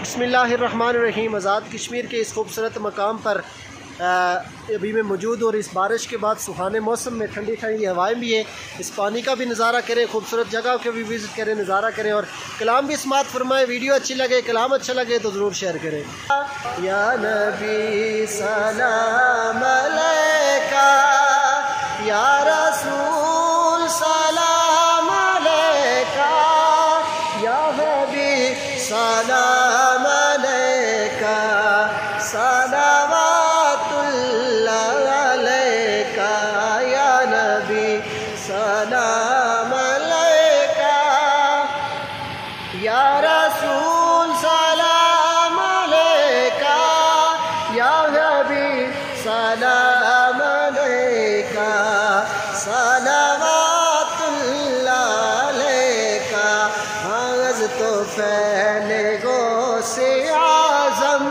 بسم اللہ الرحمن الرحیم۔ آزاد کشمیر کے اس خوبصورت مقام پر ابھی میں موجود ہوں اور اس بارش کے بعد سہانے موسم میں ٹھنڈی ٹھنڈی ہوائیں بھی ہیں۔ اس پانی کا بھی نظارہ کریں، خوبصورت جگہ کے بھی وزٹ کریں، نظارہ کریں اور کلام بھی سماعت فرمائیں۔ ویڈیو اچھی لگے، کلام اچھا لگے تو ضرور شیئر کریں۔ یا نبی سلام علیکہ، یا رسول سلام علیکہ، یا حبیب سلام علیکہ، صلوات اللہ علیکہ، یا نبی سلام علیکہ، یا رسول سلام علیکہ، یا حبیب سلام علیکہ، صلوات اللہ علیکہ۔ آغاز تو پہلے گو سے اعظم،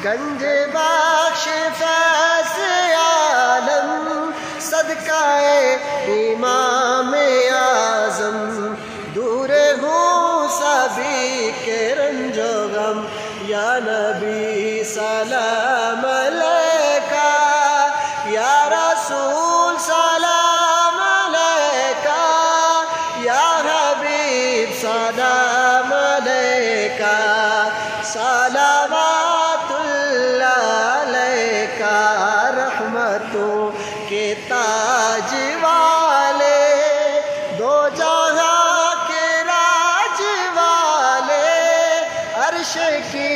گنج بخش فیض عالم، صدقہ امام اعظم، دور ہوں سبھی کے رنج و غم، یا نبی سلام علیکہ، یا رسول سلام علیکہ، یا حبیب سلام علیکہ، صلوات اللہ علیکہ۔ رحمتوں کے تاج والے، دو جہاں کے راج والے، عرش کی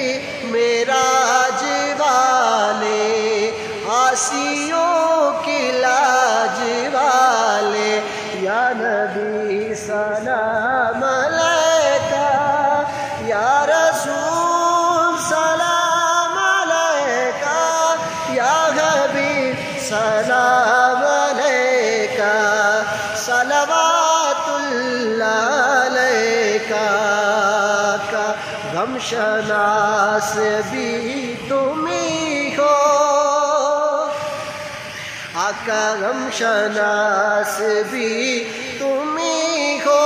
معراج والے، عاصیوں کی لاج والے، یا نبی سلام علیکہ، یا رسول سلام علیکہ، یا حبیب سلام علیکہ، صلوات اللہ علیکہ۔ غم شناس بھی تم ہی ہو آقا، غم شناس بھی تم ہی ہو،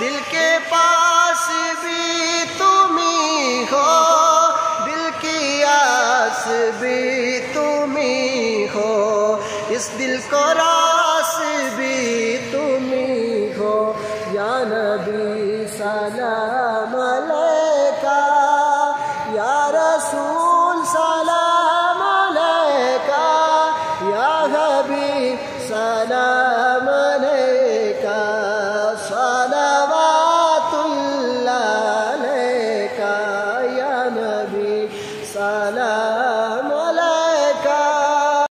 دل کے پاس بھی تم ہی ہو، دل کی آس بھی تم ہی ہو، اس دل کو راس بھی تم ہی ہو، یا نبی سلام علیکہ، یا رسول سلام علیکہ، یا حبیب سلام علیکہ، صلوات اللہ علیکہ، یا نبی سلام